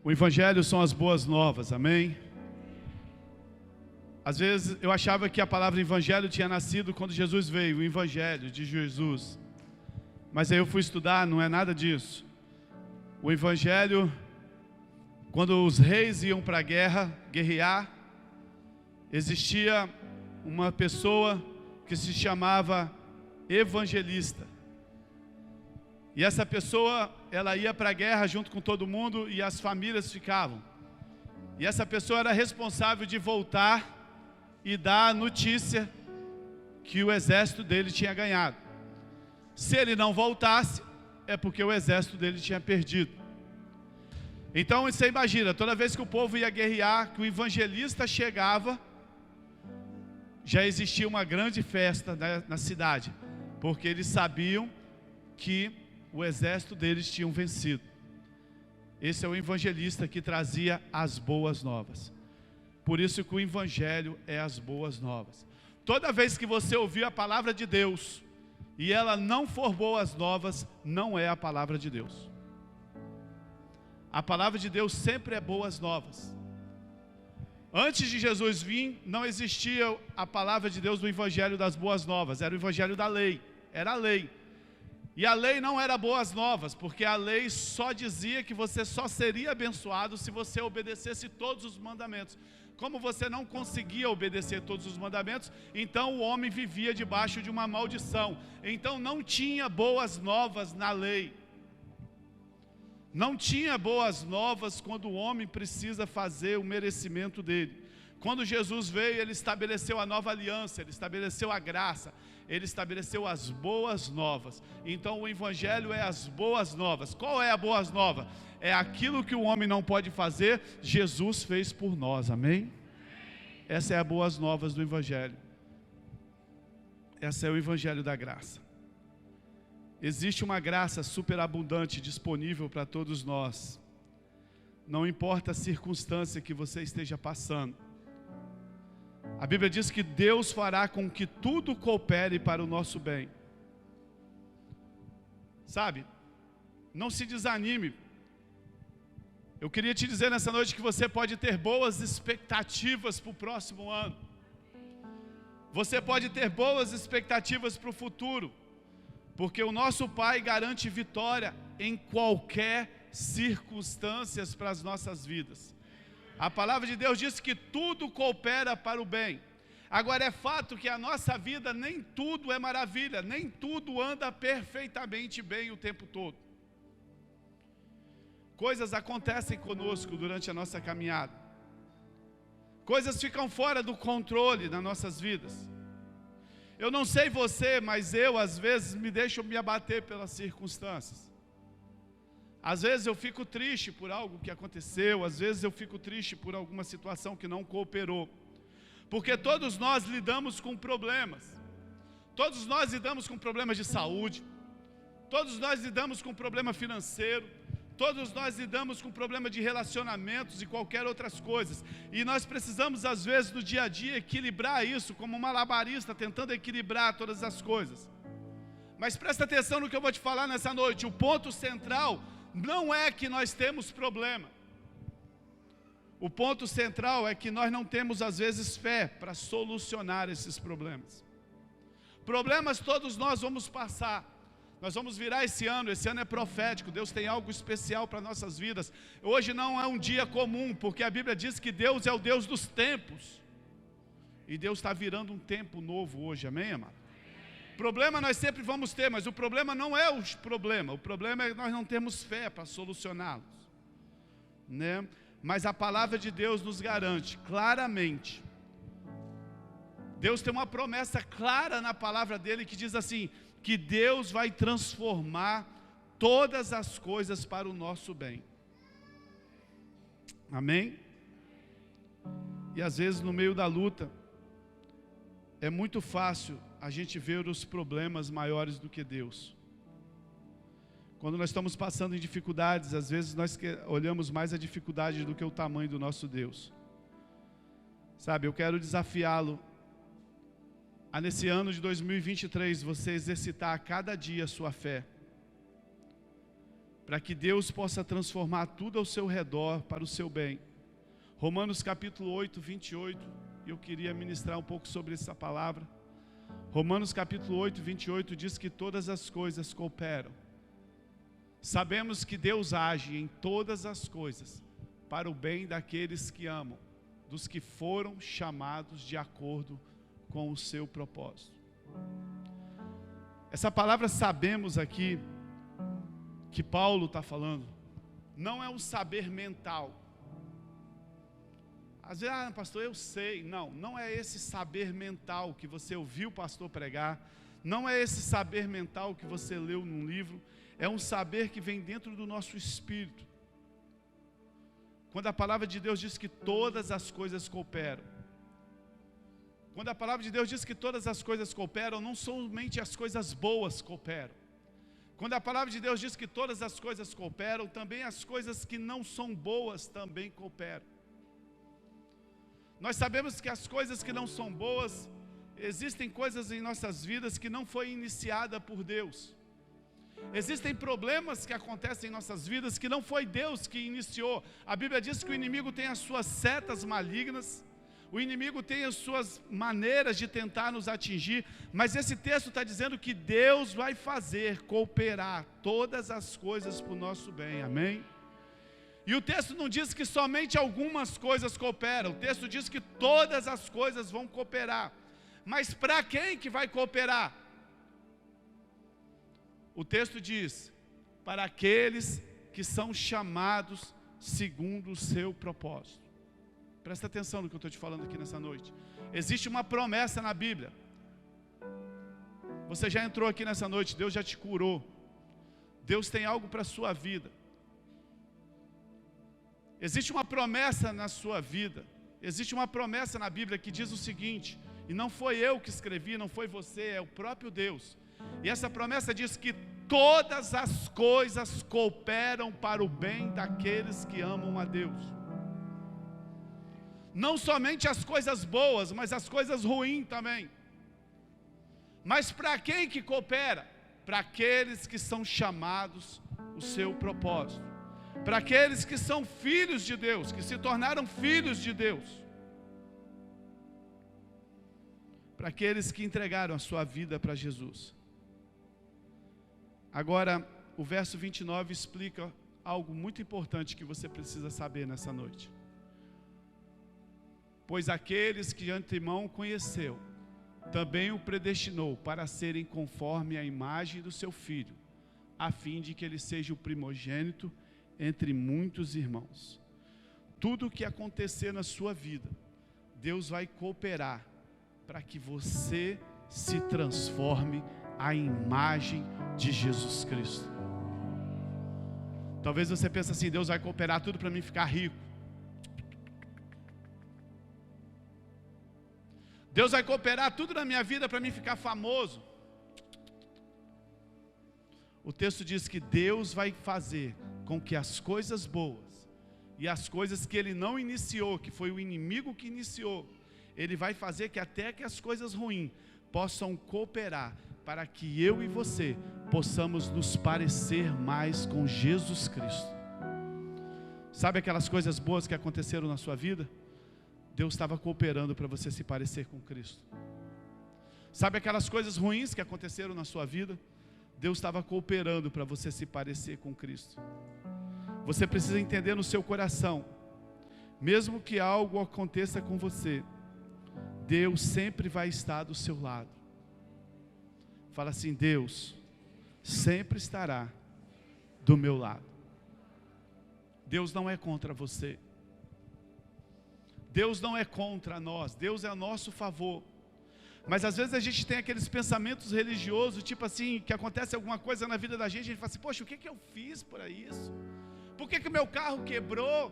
O Evangelho são as boas novas, amém? Às vezes eu achava que a palavra Evangelho tinha nascido quando Jesus veio, o Evangelho de Jesus. Mas aí eu fui estudar, não é nada disso. O Evangelho, quando os reis iam para a guerra, guerrear, existia uma pessoa que se chamava evangelista. E essa pessoa, ela ia para a guerra junto com todo mundo e as famílias ficavam. E essa pessoa era responsável de voltar e dar a notícia que o exército dele tinha ganhado. Se ele não voltasse, é porque o exército dele tinha perdido. Então você imagina, toda vez que o povo ia guerrear, que o evangelista chegava, já existia uma grande festa na cidade, porque eles sabiam que o exército deles tinha vencido. Esse é o evangelista que trazia as boas novas. Por isso que o evangelho é as boas novas. Toda vez que você ouvir a palavra de Deus e ela não for boas novas, não é a palavra de Deus. A palavra de Deus sempre é boas novas. Antes de Jesus vir, não existia a palavra de Deus no evangelho das boas novas, era o evangelho da lei, era a lei. E a lei não era boas novas, porque a lei só dizia que você só seria abençoado se você obedecesse todos os mandamentos. Como você não conseguia obedecer todos os mandamentos, então o homem vivia debaixo de uma maldição. Então não tinha boas novas na lei. Não tinha boas novas quando o homem precisa fazer o merecimento dele. Quando Jesus veio, ele estabeleceu a nova aliança, ele estabeleceu a graça, ele estabeleceu as boas novas. Então o evangelho é as boas novas. Qual é a boas nova? É aquilo que o homem não pode fazer, Jesus fez por nós, amém? Essa é a boas novas do evangelho. Essa é o evangelho da graça. Existe uma graça superabundante disponível para todos nós. Não importa a circunstância que você esteja passando. A Bíblia diz que Deus fará com que tudo coopere para o nosso bem. Sabe? Não se desanime. Eu queria te dizer nessa noite que você pode ter boas expectativas para o próximo ano. Você pode ter boas expectativas para o futuro. Porque o nosso Pai garante vitória em qualquer circunstância para as nossas vidas. A palavra de Deus diz que tudo coopera para o bem. Agora é fato que a nossa vida nem tudo é maravilha, nem tudo anda perfeitamente bem o tempo todo. Coisas acontecem conosco durante a nossa caminhada. Coisas ficam fora do controle nas nossas vidas. Eu não sei você, mas eu às vezes me deixo me abater pelas circunstâncias. Às vezes eu fico triste por algo que aconteceu, às vezes eu fico triste por alguma situação que não cooperou. Porque todos nós lidamos com problemas. Todos nós lidamos com problemas de saúde. Todos nós lidamos com problema financeiro. Todos nós lidamos com problema de relacionamentos e qualquer outras coisas. E nós precisamos às vezes no dia a dia equilibrar isso como um malabarista tentando equilibrar todas as coisas. Mas presta atenção no que eu vou te falar nessa noite. O ponto central não é que nós temos problema. O ponto central é que nós não temos às vezes fé para solucionar esses problemas. Problemas todos nós vamos passar. Nós vamos virar esse ano é profético, Deus tem algo especial para nossas vidas. Hoje não é um dia comum, porque a Bíblia diz que Deus é o Deus dos tempos. E Deus está virando um tempo novo hoje, amém, amado? Problema nós sempre vamos ter, mas o problema não é o problema é que nós não temos fé para solucioná-los, né? Mas a palavra de Deus nos garante claramente. Deus tem uma promessa clara na palavra dele que diz assim, que Deus vai transformar todas as coisas para o nosso bem. Amém? E às vezes no meio da luta, é muito fácil a gente ver os problemas maiores do que Deus. Quando nós estamos passando em dificuldades, às vezes nós olhamos mais a dificuldade do que o tamanho do nosso Deus. Sabe, eu quero desafiá-lo a nesse ano de 2023 você exercitar a cada dia a sua fé. para que Deus possa transformar tudo ao seu redor para o seu bem. Romanos capítulo 8, 28, eu queria ministrar um pouco sobre essa palavra. Romanos capítulo 8, 28 diz que todas as coisas cooperam. Sabemos que Deus age em todas as coisas para o bem daqueles que amam, dos que foram chamados de acordo com o seu propósito. Essa palavra sabemos aqui, que Paulo está falando, não é um saber mental. Às vezes, pastor, eu sei. Não é esse saber mental que você ouviu o pastor pregar, não é esse saber mental que você leu num livro, é um saber que vem dentro do nosso espírito. Quando a palavra de Deus diz que todas as coisas cooperam, quando a palavra de Deus diz que todas as coisas cooperam, não somente as coisas boas cooperam. Quando a palavra de Deus diz que todas as coisas cooperam, também as coisas que não são boas também cooperam. Nós sabemos que as coisas que não são boas, existem coisas em nossas vidas que não foi iniciada por Deus. Existem problemas que acontecem em nossas vidas que não foi Deus que iniciou. A Bíblia diz que o inimigo tem as suas setas malignas, o inimigo tem as suas maneiras de tentar nos atingir, mas esse texto está dizendo que Deus vai fazer cooperar todas as coisas para o nosso bem, amém? E o texto não diz que somente algumas coisas cooperam, o texto diz que todas as coisas vão cooperar. Mas para quem que vai cooperar? O texto diz, para aqueles que são chamados segundo o seu propósito. Presta atenção no que eu estou te falando aqui nessa noite. Existe uma promessa na Bíblia. Você já entrou aqui nessa noite, Deus já te curou. Deus tem algo para a sua vida. Existe uma promessa na sua vida. Existe uma promessa na Bíblia que diz o seguinte, e não foi eu que escrevi, não foi você, é o próprio Deus. E essa promessa diz que todas as coisas cooperam para o bem daqueles que amam a Deus. Não somente as coisas boas, mas as coisas ruins também. Mas para quem que coopera? Para aqueles que são chamados o seu propósito. Para aqueles que são filhos de Deus, que se tornaram filhos de Deus. Para aqueles que entregaram a sua vida para Jesus. Agora, o verso 29 explica algo muito importante que você precisa saber nessa noite. Pois aqueles que de antemão conheceu, também o predestinou para serem conforme a imagem do seu Filho, a fim de que ele seja o primogênito entre muitos irmãos. Tudo o que acontecer na sua vida, Deus vai cooperar para que você se transforme à imagem de Jesus Cristo. Talvez você pense assim, Deus vai cooperar tudo para mim ficar rico. Deus vai cooperar tudo na minha vida para mim ficar famoso. O texto diz que Deus vai fazer com que as coisas boas e as coisas que Ele não iniciou, que foi o inimigo que iniciou, Ele vai fazer que até que as coisas ruins possam cooperar para que eu e você possamos nos parecer mais com Jesus Cristo. Sabe aquelas coisas boas que aconteceram na sua vida? Deus estava cooperando para você se parecer com Cristo. Sabe aquelas coisas ruins que aconteceram na sua vida? Deus estava cooperando para você se parecer com Cristo. Você precisa entender no seu coração, mesmo que algo aconteça com você, Deus sempre vai estar do seu lado. Fala assim, Deus sempre estará do meu lado. Deus não é contra você. Deus não é contra nós, Deus é a nosso favor. Mas às vezes a gente tem aqueles pensamentos religiosos, tipo assim, que acontece alguma coisa na vida da gente, a gente fala assim, poxa, o que eu fiz para isso? Por que meu carro quebrou?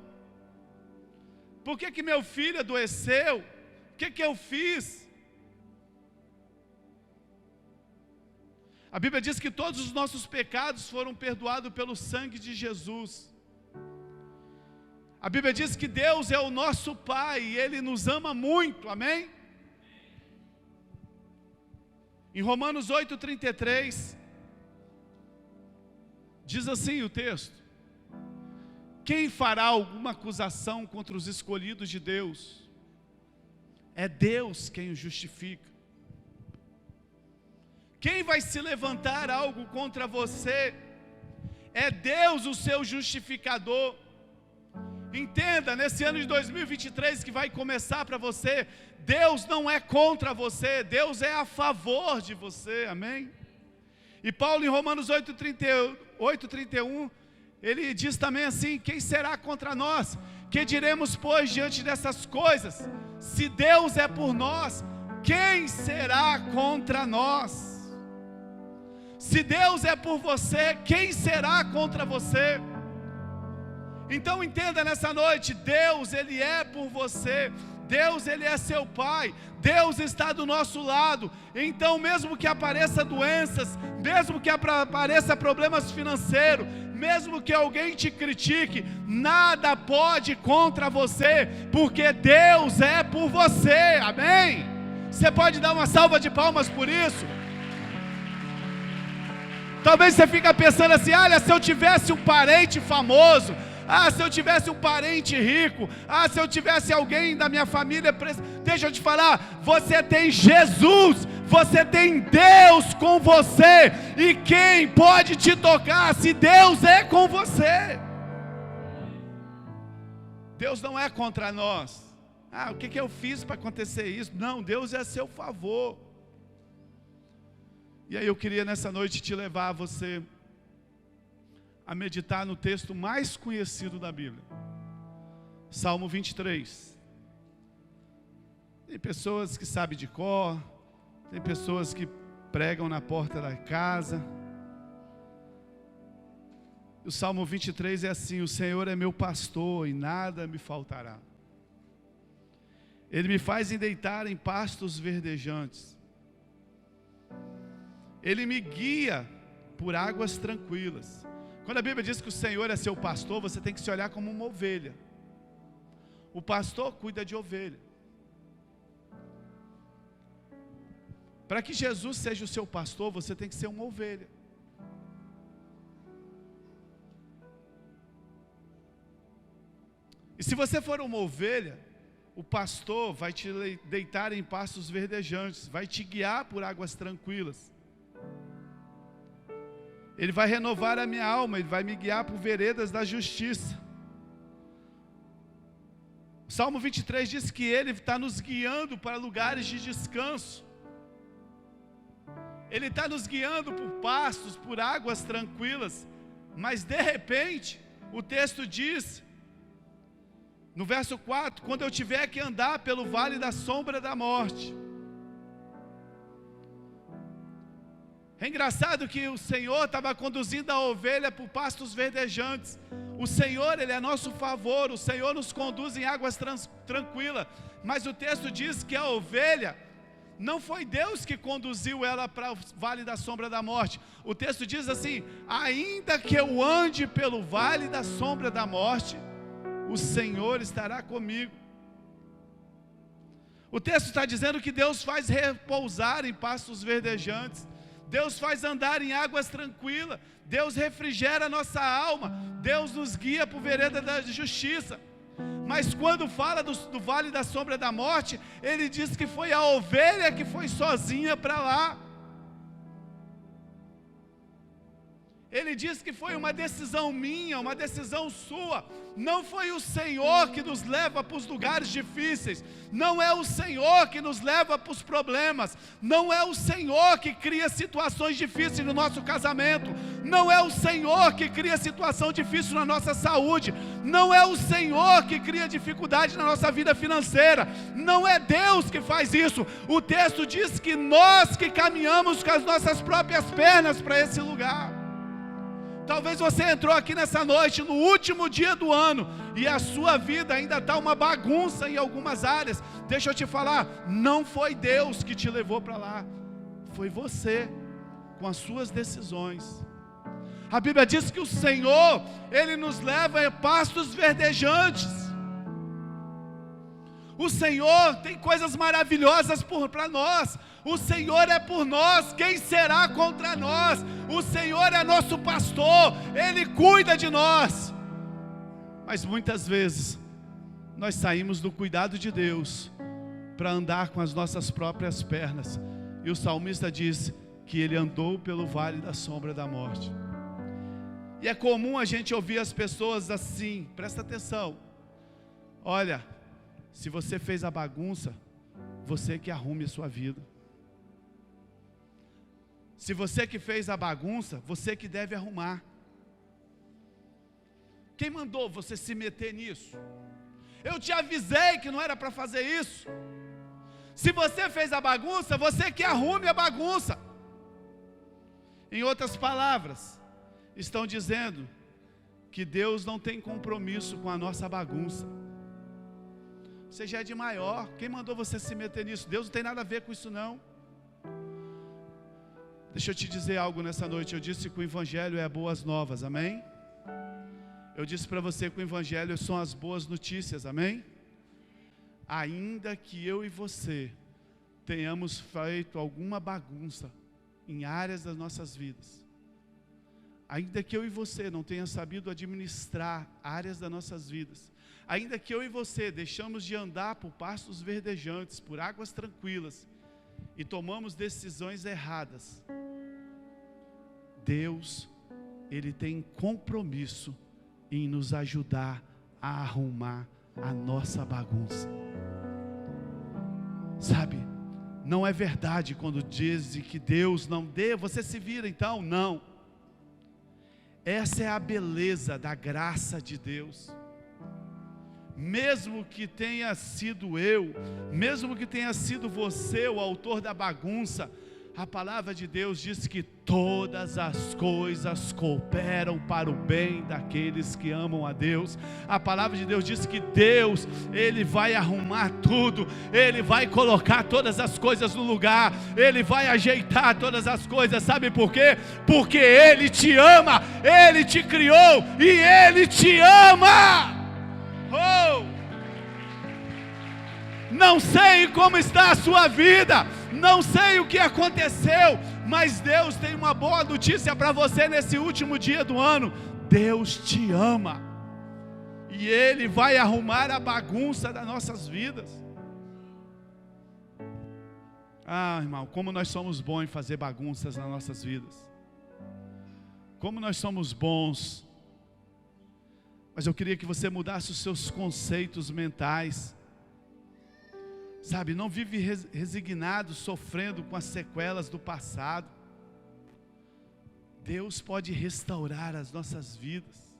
Por que meu filho adoeceu? O que eu fiz? A Bíblia diz que todos os nossos pecados foram perdoados pelo sangue de Jesus. A Bíblia diz que Deus é o nosso Pai e Ele nos ama muito, amém? Em Romanos 8:33, Diz assim o texto: quem fará alguma acusação contra os escolhidos de Deus? É Deus quem os justifica. Quem vai se levantar algo contra você? É Deus o seu justificador. Entenda, nesse ano de 2023 que vai começar para você, Deus não é contra você, Deus é a favor de você, amém? E Paulo em Romanos 8:31, ele diz também assim: quem será contra nós? Que diremos, pois, diante dessas coisas? Se Deus é por nós, quem será contra nós? Se Deus é por você, quem será contra você? Então entenda nessa noite, Deus, Ele é por você, Deus, Ele é seu Pai, Deus está do nosso lado. Então mesmo que apareça doenças, mesmo que apareça problemas financeiros, mesmo que alguém te critique, nada pode contra você, porque Deus é por você, amém? Você pode dar uma salva de palmas por isso? Talvez você fique pensando assim: olha, se eu tivesse um parente famoso, se eu tivesse um parente rico, se eu tivesse alguém da minha família, deixa eu te falar, você tem Jesus, você tem Deus com você, e quem pode te tocar se Deus é com você? Deus não é contra nós. O que eu fiz para acontecer isso? Não, Deus é a seu favor. E aí eu queria nessa noite te levar a você a meditar no texto mais conhecido da Bíblia, Salmo 23. Tem pessoas que sabem de cor, tem pessoas que pregam na porta da casa. O Salmo 23 é assim: o Senhor é meu pastor e nada me faltará. Ele me faz deitar em pastos verdejantes. Ele me guia por águas tranquilas. Quando a Bíblia diz que o Senhor é seu pastor, você tem que se olhar como uma ovelha. O pastor cuida de ovelha. Para que Jesus seja o seu pastor, você tem que ser uma ovelha. E se você for uma ovelha, o pastor vai te deitar em pastos verdejantes, vai te guiar por águas tranquilas. Ele vai renovar a minha alma, Ele vai me guiar por veredas da justiça. O Salmo 23 diz que Ele está nos guiando para lugares de descanso. Ele está nos guiando por pastos, por águas tranquilas. Mas de repente, o texto diz, no verso 4, quando eu tiver que andar pelo vale da sombra da morte. É engraçado que o Senhor estava conduzindo a ovelha por pastos verdejantes. O Senhor, Ele é nosso favor, o Senhor nos conduz em águas tranquilas. Mas o texto diz que a ovelha, não foi Deus que conduziu ela para o vale da sombra da morte. O texto diz assim: ainda que eu ande pelo vale da sombra da morte, o Senhor estará comigo. O texto está dizendo que Deus faz repousar em pastos verdejantes. Deus faz andar em águas tranquilas, Deus refrigera a nossa alma, Deus nos guia por vereda da justiça. Mas quando fala do vale da sombra da morte, Ele diz que foi a ovelha que foi sozinha para lá. Ele diz que foi uma decisão minha, uma decisão sua. Não foi o Senhor que nos leva para os lugares difíceis. Não é o Senhor que nos leva para os problemas. Não é o Senhor que cria situações difíceis no nosso casamento. Não é o Senhor que cria situação difícil na nossa saúde. Não é o Senhor que cria dificuldade na nossa vida financeira. Não é Deus que faz isso. O texto diz que nós que caminhamos com as nossas próprias pernas para esse lugar. Talvez você entrou aqui nessa noite, no último dia do ano, e a sua vida ainda está uma bagunça em algumas áreas. Deixa eu te falar, não foi Deus que te levou para lá, foi você, com as suas decisões. A Bíblia diz que o Senhor, Ele nos leva a pastos verdejantes. O Senhor tem coisas maravilhosas para nós. O Senhor é por nós, quem será contra nós? O Senhor é nosso pastor, Ele cuida de nós. Mas muitas vezes nós saímos do cuidado de Deus para andar com as nossas próprias pernas. E o salmista diz que ele andou pelo vale da sombra da morte. E é comum a gente ouvir as pessoas assim, presta atenção: olha, se você fez a bagunça, você que arrume a sua vida. Se você que fez a bagunça, você que deve arrumar. Quem mandou você se meter nisso? Eu te avisei que não era para fazer isso. Se você fez a bagunça, você que arrume a bagunça. Em outras palavras, estão dizendo que Deus não tem compromisso com a nossa bagunça. Você já é de maior, quem mandou você se meter nisso? Deus não tem nada a ver com isso não. Deixa eu te dizer algo nessa noite. Eu disse que o Evangelho é boas novas, amém? Eu disse para você que o Evangelho são as boas notícias, amém? Ainda que eu e você tenhamos feito alguma bagunça em áreas das nossas vidas, ainda que eu e você não tenha sabido administrar áreas das nossas vidas, ainda que eu e você deixamos de andar por pastos verdejantes, por águas tranquilas, e tomamos decisões erradas, Deus, Ele tem compromisso em nos ajudar a arrumar a nossa bagunça. Sabe, não é verdade quando dizem que Deus não dê, você se vira então, não. Essa é a beleza da graça de Deus. Mesmo que tenha sido eu, mesmo que tenha sido você o autor da bagunça, a palavra de Deus diz que todas as coisas cooperam para o bem daqueles que amam a Deus. A palavra de Deus diz que Deus, Ele vai arrumar tudo, Ele vai colocar todas as coisas no lugar, Ele vai ajeitar todas as coisas. Sabe por quê? Porque Ele te ama, Ele te criou e Ele te ama. Oh! Não sei como está a sua vida, não sei o que aconteceu, mas Deus tem uma boa notícia para você nesse último dia do ano. Deus te ama e Ele vai arrumar a bagunça das nossas vidas. Ah, irmão, como nós somos bons em fazer bagunças nas nossas vidas, como nós somos bons. Mas eu queria que você mudasse os seus conceitos mentais. Sabe, não vive resignado, sofrendo com as sequelas do passado. Deus pode restaurar as nossas vidas.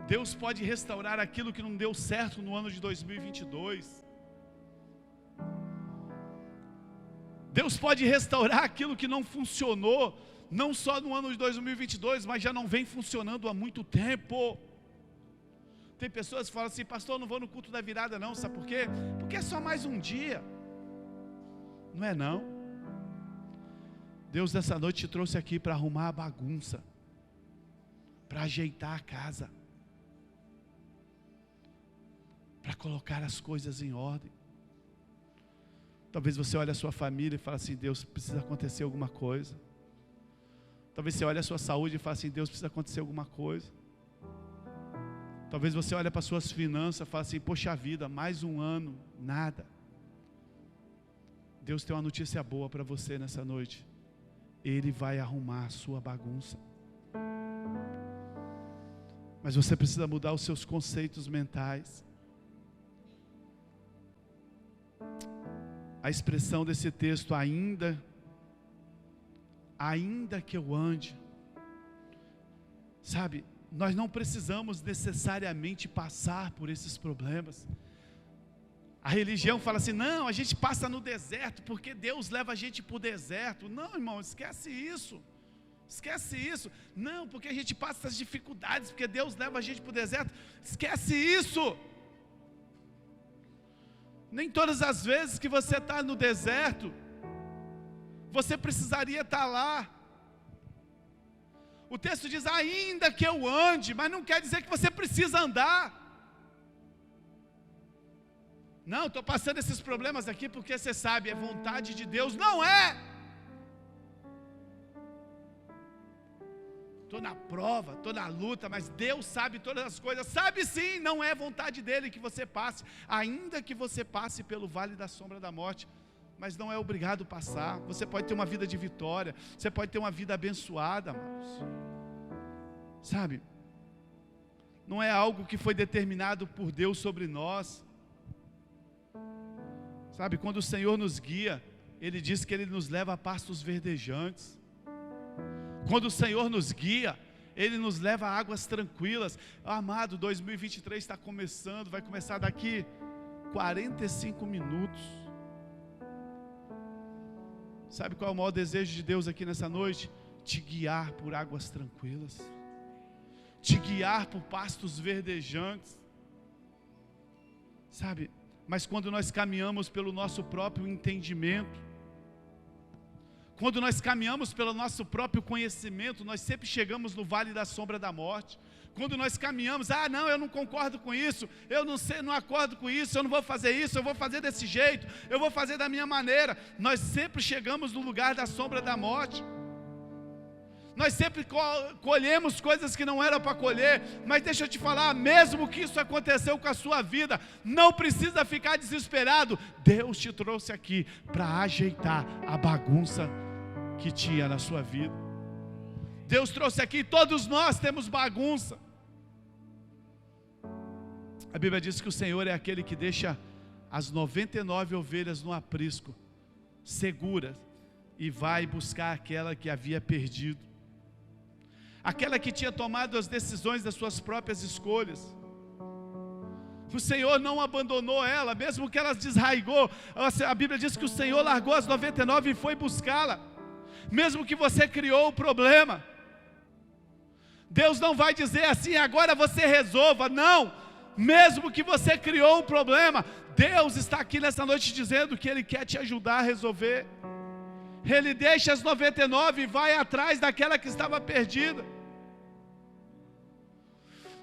Deus pode restaurar aquilo que não deu certo no ano de 2022. Deus pode restaurar aquilo que não funcionou, não só no ano de 2022, mas já não vem funcionando há muito tempo. Tem pessoas que falam assim: pastor, eu não vou no culto da virada não, sabe por quê? Porque é só mais um dia. Não é não. Deus nessa noite te trouxe aqui para arrumar a bagunça, para ajeitar a casa, para colocar as coisas em ordem. Talvez você olhe a sua família e fale assim: Deus, precisa acontecer alguma coisa. Talvez você olhe a sua saúde e fale assim: Deus, precisa acontecer alguma coisa. Talvez você olhe para as suas finanças e fale assim: poxa vida, mais um ano, nada. Deus tem uma notícia boa para você nessa noite. Ele vai arrumar a sua bagunça. Mas você precisa mudar os seus conceitos mentais. A expressão desse texto, ainda que eu ande, sabe, nós não precisamos necessariamente passar por esses problemas. A religião fala assim: não, a gente passa no deserto porque Deus leva a gente para o deserto. Não, irmão, esquece isso. Esquece isso. Não, porque a gente passa essas dificuldades porque Deus leva a gente para o deserto. Esquece isso. Nem todas as vezes que você está no deserto, você precisaria estar lá. O texto diz: ainda que eu ande, mas não quer dizer que você precisa andar. Não, estou passando esses problemas aqui porque você sabe, é vontade de Deus. Não é! Estou na prova, estou na luta, mas Deus sabe todas as coisas. Sabe sim, não é vontade dEle que você passe, ainda que você passe pelo vale da sombra da morte, mas não é obrigado a passar. Você pode ter uma vida de vitória, você pode ter uma vida abençoada, amados. Sabe? Não é algo que foi determinado por Deus sobre nós. Sabe, quando o Senhor nos guia, Ele diz que Ele nos leva a pastos verdejantes. Quando o Senhor nos guia, Ele nos leva a águas tranquilas. Amado, 2023 está começando, vai começar daqui 45 minutos. Sabe qual é o maior desejo de Deus aqui nessa noite? Te guiar por águas tranquilas, te guiar por pastos verdejantes. Sabe, mas quando nós caminhamos pelo nosso próprio entendimento, quando nós caminhamos pelo nosso próprio conhecimento, nós sempre chegamos no vale da sombra da morte. Quando nós caminhamos, não, eu não concordo com isso, eu não sei, não acordo com isso, eu não vou fazer isso, eu vou fazer desse jeito, eu vou fazer da minha maneira. Nós sempre chegamos no lugar da sombra da morte. Nós sempre colhemos coisas que não eram para colher. Mas deixa eu te falar, mesmo que isso aconteceu com a sua vida, não precisa ficar desesperado. Deus te trouxe aqui para ajeitar a bagunça que tinha na sua vida. Deus trouxe aqui, todos nós temos bagunça. A Bíblia diz que o Senhor é aquele que deixa as 99 ovelhas no aprisco, seguras, e vai buscar aquela que havia perdido, aquela que tinha tomado as decisões das suas próprias escolhas. O Senhor não abandonou ela, mesmo que ela desraigou. A Bíblia diz que o Senhor largou as 99 e foi buscá-la. Mesmo que você criou o problema, Deus não vai dizer assim, agora você resolva. Não, mesmo que você criou um problema, Deus está aqui nessa noite dizendo que Ele quer te ajudar a resolver. Ele deixa as 99 e vai atrás daquela que estava perdida.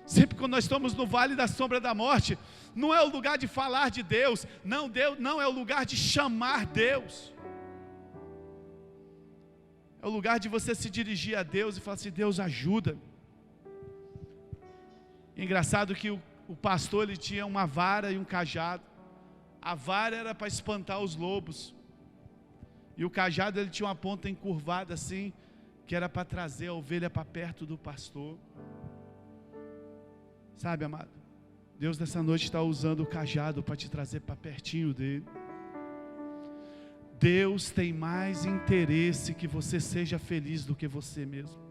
Sempre quando nós estamos no vale da sombra da morte, não é o lugar de falar de Deus, não é o lugar de chamar Deus. É o lugar de você se dirigir a Deus e falar assim, Deus ajuda. Engraçado que o pastor, ele tinha uma vara e um cajado. A vara era para espantar os lobos, e o cajado, ele tinha uma ponta encurvada assim, que era para trazer a ovelha para perto do pastor. Sabe, amado, Deus nessa noite está usando o cajado para te trazer para pertinho dele. Deus tem mais interesse que você seja feliz do que você mesmo.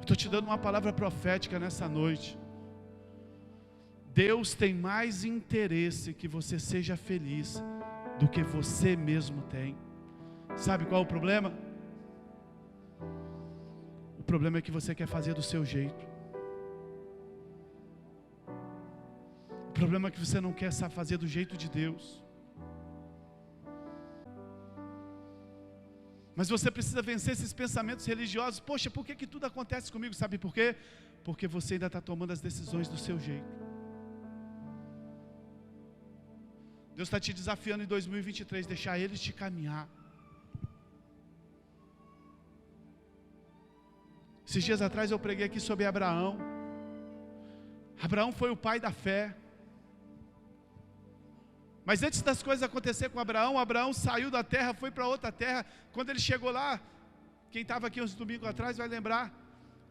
Estou te dando uma palavra profética nessa noite. Deus tem mais interesse que você seja feliz do que você mesmo tem. Sabe qual é o problema? O problema é que você quer fazer do seu jeito. O problema é que você não quer fazer do jeito de Deus. Mas você precisa vencer esses pensamentos religiosos. Poxa, por que tudo acontece comigo? Sabe por quê? Porque você ainda está tomando as decisões do seu jeito. Deus está te desafiando em 2023, deixar Ele te caminhar. Esses dias atrás eu preguei aqui sobre Abraão. Abraão foi o pai da fé. Mas antes das coisas acontecer com Abraão, Abraão saiu da terra, foi para outra terra. Quando ele chegou lá, quem estava aqui uns domingos atrás vai lembrar,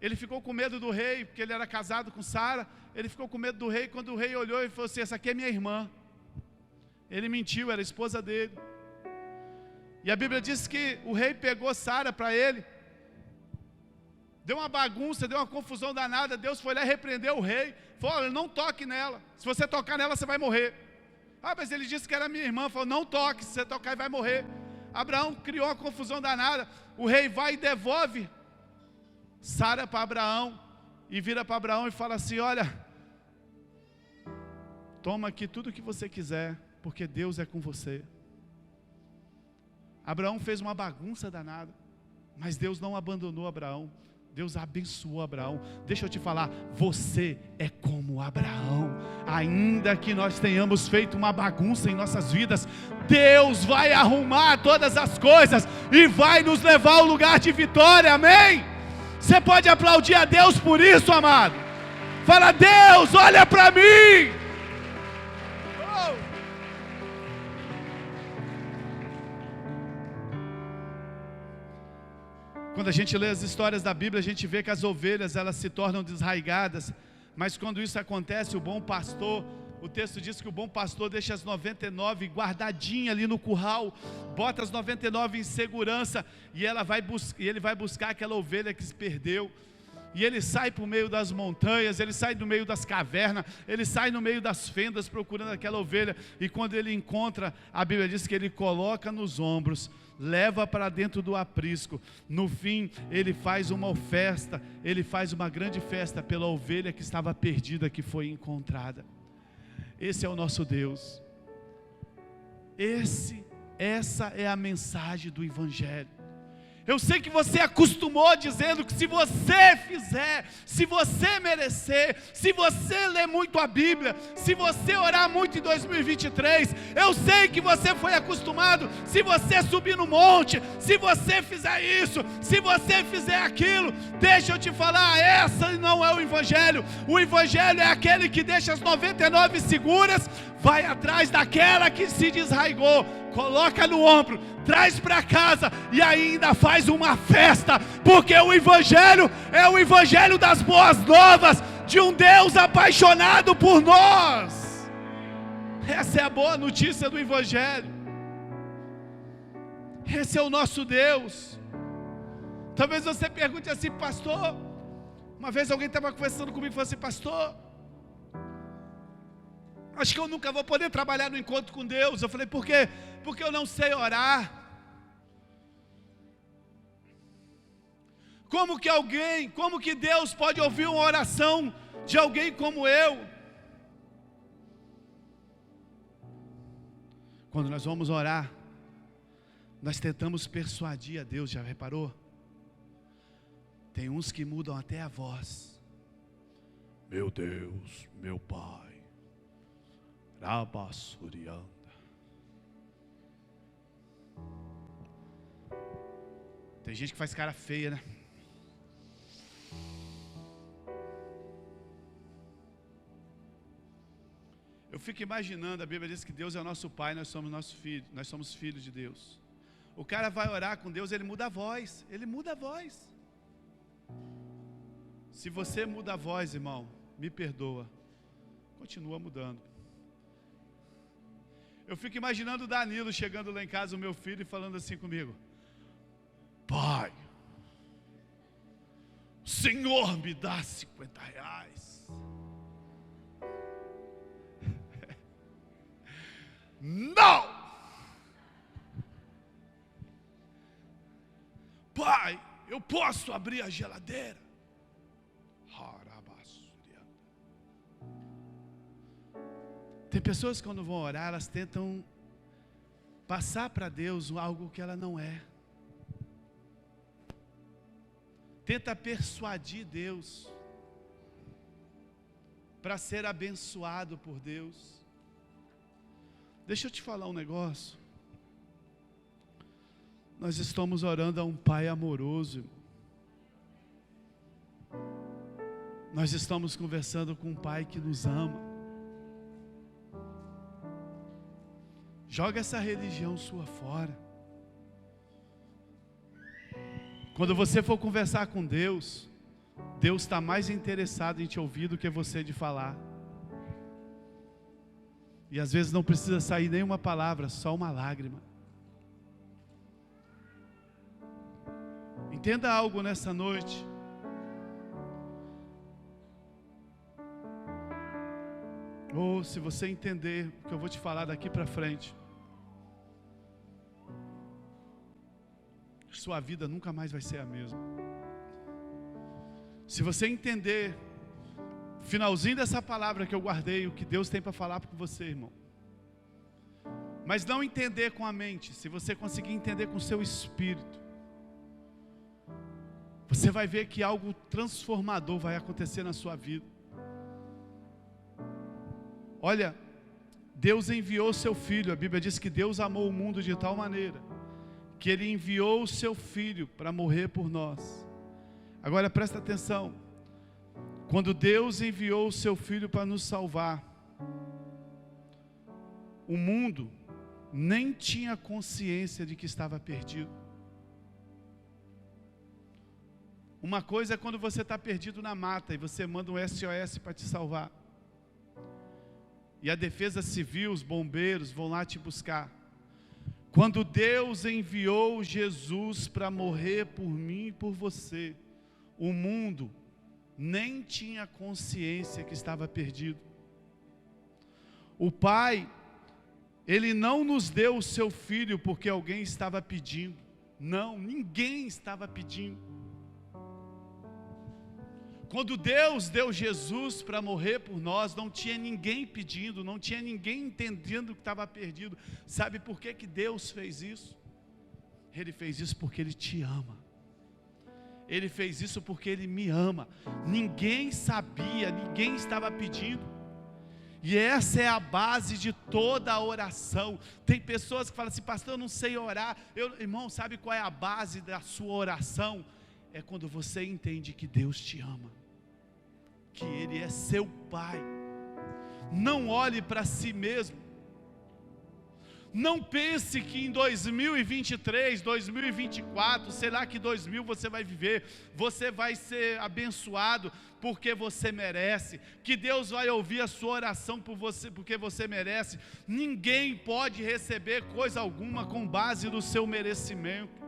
ele ficou com medo do rei, porque ele era casado com Sara. Ele ficou com medo do rei. Quando o rei olhou e falou assim, essa aqui é minha irmã. Ele mentiu, era a esposa dele. E a Bíblia diz que o rei pegou Sara para ele. Deu uma bagunça, deu uma confusão danada. Deus foi lá e repreendeu o rei. Falou, olha, não toque nela. Se você tocar nela, você vai morrer. Mas ele disse que era minha irmã. Falou, não toque, se você tocar, vai morrer. Abraão criou uma confusão danada. O rei vai e devolve Sara para Abraão. E vira para Abraão e fala assim, olha, toma aqui tudo o que você quiser, porque Deus é com você. Abraão fez uma bagunça danada, mas Deus não abandonou Abraão. Deus abençoou Abraão. Deixa eu te falar, você é como Abraão. Ainda que nós tenhamos feito uma bagunça em nossas vidas, Deus vai arrumar todas as coisas e vai nos levar ao lugar de vitória, amém? Você pode aplaudir a Deus por isso, amado. Fala: Deus, olha para mim. Quando a gente lê as histórias da Bíblia, a gente vê que as ovelhas, elas se tornam desraigadas, mas quando isso acontece, o bom pastor, o texto diz que o bom pastor deixa as 99 guardadinhas ali no curral, bota as 99 em segurança, e ele vai buscar aquela ovelha que se perdeu, e ele sai para o meio das montanhas, ele sai do meio das cavernas, ele sai no meio das fendas procurando aquela ovelha, e quando ele encontra, a Bíblia diz que ele coloca nos ombros, leva para dentro do aprisco. No fim, ele faz uma festa, ele faz uma grande festa pela ovelha que estava perdida, que foi encontrada. Esse é o nosso Deus. Essa é a mensagem do Evangelho. Eu sei que você acostumou dizendo que se você fizer, se você merecer, se você ler muito a Bíblia, se você orar muito em 2023, eu sei que você foi acostumado, se você subir no monte, se você fizer isso, se você fizer aquilo. Deixa eu te falar, essa não é o Evangelho. O Evangelho é aquele que deixa as 99 seguras, vai atrás daquela que se desraigou, coloca no ombro, traz para casa e ainda faz uma festa, porque o Evangelho é o Evangelho das boas novas, de um Deus apaixonado por nós. Essa é a boa notícia do Evangelho. Esse é o nosso Deus. Talvez você pergunte assim: pastor, uma vez alguém estava conversando comigo e falou assim: pastor, acho que eu nunca vou poder trabalhar no encontro com Deus. Eu falei: por quê? Porque eu não sei orar. Como que Deus pode ouvir uma oração de alguém como eu? Quando nós vamos orar, nós tentamos persuadir a Deus, já reparou? Tem uns que mudam até a voz. Meu Deus, meu Pai, Rabassurianda. Tem gente que faz cara feia, né? Eu fico imaginando, a Bíblia diz que Deus é o nosso Pai, nós somos nosso filho, nós somos filhos de Deus. O cara vai orar com Deus, ele muda a voz, Se você muda a voz, irmão, me perdoa, continua mudando. Eu fico imaginando o Danilo chegando lá em casa, o meu filho, e falando assim comigo: Pai, o Senhor me dá R$50. Não! Pai, eu posso abrir a geladeira? Tem pessoas que quando vão orar, elas tentam passar para Deus algo que ela não é. Tenta persuadir Deus para ser abençoado por Deus. Deixa eu te falar um negócio. Nós estamos orando a um Pai amoroso. Nós estamos conversando com um Pai que nos ama. Joga essa religião sua fora. Quando você for conversar com Deus, Deus está mais interessado em te ouvir do que você de falar. E às vezes não precisa sair nenhuma palavra, só uma lágrima. Entenda algo nessa noite. Ou se você entender o que eu vou te falar daqui para frente, sua vida nunca mais vai ser a mesma. Se você entender finalzinho dessa palavra que eu guardei, o que Deus tem para falar com você, irmão, mas não entender com a mente, se você conseguir entender com o seu espírito, você vai ver que algo transformador vai acontecer na sua vida. Olha, Deus enviou o seu Filho, a Bíblia diz que Deus amou o mundo de tal maneira, que Ele enviou o seu Filho para morrer por nós. Agora presta atenção, quando Deus enviou o seu Filho para nos salvar, o mundo nem tinha consciência de que estava perdido. Uma coisa é quando você está perdido na mata e você manda um SOS para te salvar. E a defesa civil, os bombeiros vão lá te buscar. Quando Deus enviou Jesus para morrer por mim e por você, o mundo nem tinha consciência que estava perdido. O Pai, Ele não nos deu o seu Filho porque alguém estava pedindo. Não, ninguém estava pedindo. Quando Deus deu Jesus para morrer por nós, não tinha ninguém pedindo, não tinha ninguém entendendo que estava perdido. Sabe por que que Deus fez isso? Ele fez isso porque Ele te ama. Ele fez isso porque Ele me ama. Ninguém sabia, ninguém estava pedindo. E essa é a base de toda a oração. Tem pessoas que falam assim, pastor, eu não sei orar. Irmão, sabe qual é a base da sua oração? É quando você entende que Deus te ama, que Ele é seu Pai. Não olhe para si mesmo. Não pense que em 2023, 2024, sei lá que 2000 você vai viver, você vai ser abençoado porque você merece, que Deus vai ouvir a sua oração por você, porque você merece. Ninguém pode receber coisa alguma com base no seu merecimento.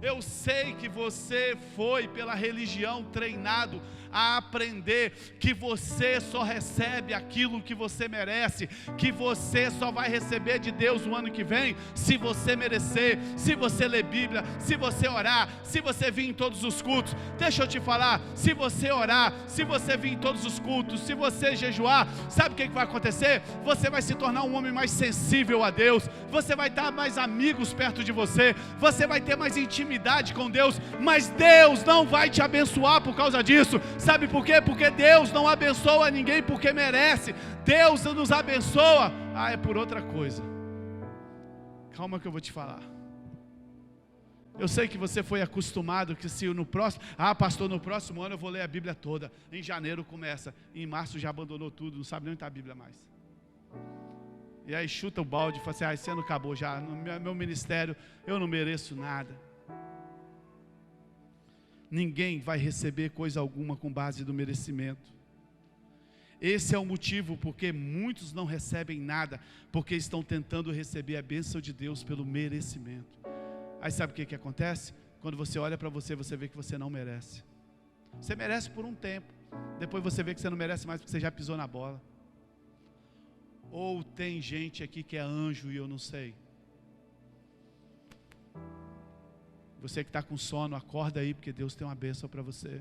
Eu sei que você foi pela religião treinado a aprender que você só recebe aquilo que você merece, que você só vai receber de Deus o ano que vem se você merecer, se você ler Bíblia, se você orar, se você vir em todos os cultos. Deixa eu te falar, se você orar, se você vir em todos os cultos, se você jejuar, sabe o que vai acontecer? Você vai se tornar um homem mais sensível a Deus, você vai ter mais amigos perto de você, você vai ter mais intimidade com Deus, mas Deus não vai te abençoar por causa disso. Sabe por quê? Porque Deus não abençoa ninguém porque merece. Deus nos abençoa, é por outra coisa. Calma que eu vou te falar. Eu sei que você foi acostumado que se no próximo, pastor, no próximo ano eu vou ler a Bíblia toda. Em janeiro começa, em março já abandonou tudo, não sabe nem onde está a Bíblia mais. E aí chuta o balde e fala assim, esse ano acabou já, no meu ministério eu não mereço nada. Ninguém vai receber coisa alguma com base no merecimento. Esse é o motivo porque muitos não recebem nada, porque estão tentando receber a bênção de Deus pelo merecimento. Aí sabe o que acontece? Quando você olha para você, você vê que você não merece. Você merece por um tempo, depois você vê que você não merece mais porque você já pisou na bola. Ou tem gente aqui que é anjo e eu não sei. Você que está com sono, acorda aí, porque Deus tem uma bênção para você.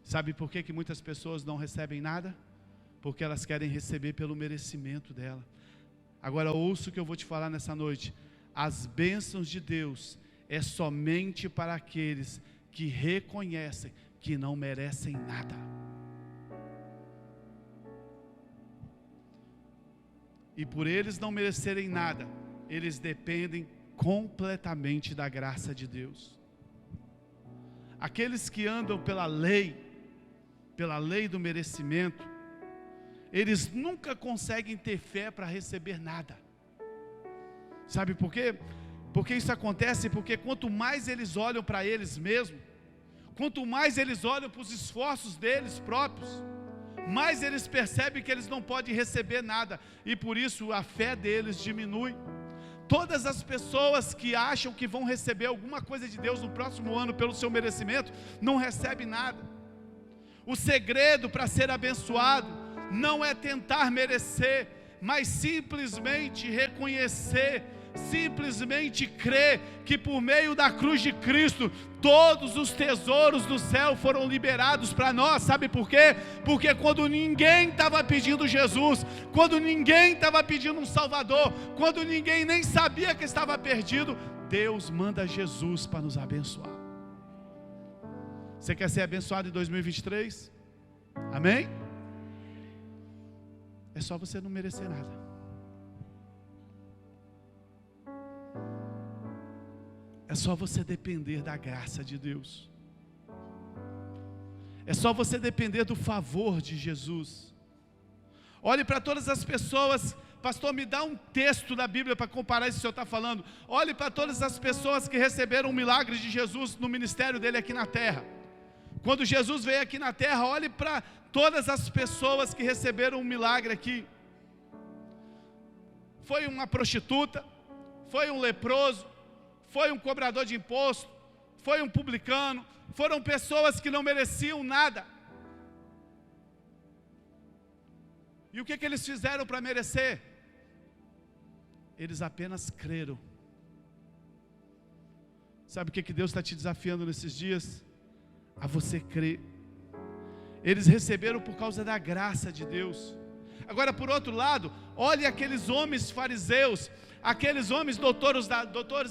Sabe por que muitas pessoas não recebem nada? Porque elas querem receber pelo merecimento dela. Agora ouça o que eu vou te falar nessa noite. As bênçãos de Deus é somente para aqueles que reconhecem que não merecem nada. E por eles não merecerem nada, eles dependem completamente da graça de Deus. Aqueles que andam pela lei do merecimento, eles nunca conseguem ter fé para receber nada. Sabe por quê? Porque isso acontece porque quanto mais eles olham para eles mesmos, quanto mais eles olham para os esforços deles próprios, mais eles percebem que eles não podem receber nada, e por isso a fé deles diminui. Todas as pessoas que acham que vão receber alguma coisa de Deus no próximo ano pelo seu merecimento, não recebem nada. O segredo para ser abençoado não é tentar merecer, mas simplesmente reconhecer simplesmente crê que por meio da cruz de Cristo, todos os tesouros do céu foram liberados para nós. Sabe por quê? Porque quando ninguém estava pedindo Jesus, quando ninguém estava pedindo um Salvador, quando ninguém nem sabia que estava perdido, Deus manda Jesus para nos abençoar. Você quer ser abençoado em 2023? Amém? É só você não merecer nada. É só você depender da graça de Deus. É só você depender do favor de Jesus. Olhe para todas as pessoas. Pastor, me dá um texto da Bíblia para comparar isso que o senhor está falando. Olhe para todas as pessoas que receberam o milagre de Jesus no ministério dele aqui na terra. Quando Jesus veio aqui na terra, olhe para todas as pessoas que receberam um milagre aqui. Foi uma prostituta, foi um leproso, foi um cobrador de imposto, foi um publicano, foram pessoas que não mereciam nada. E o que eles fizeram para merecer? Eles apenas creram. Sabe o que Deus está te desafiando nesses dias? A você crer. Eles receberam por causa da graça de Deus. Agora, por outro lado, olhe aqueles homens fariseus, aqueles homens doutores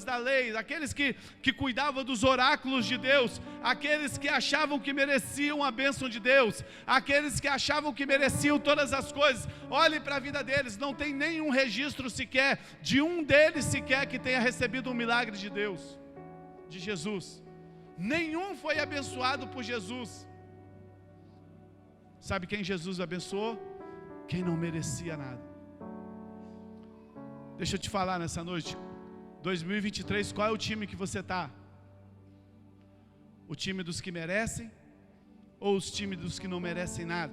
da lei, aqueles que cuidavam dos oráculos de Deus, aqueles que achavam que mereciam a bênção de Deus, aqueles que achavam que mereciam todas as coisas. Olhe para a vida deles, não tem nenhum registro sequer, de um deles sequer que tenha recebido um milagre de Deus, de Jesus. Nenhum foi abençoado por Jesus. Sabe quem Jesus abençoou? Quem não merecia nada. Deixa eu te falar nessa noite, 2023, qual é o time que você está? O time dos que merecem ou os times dos que não merecem nada?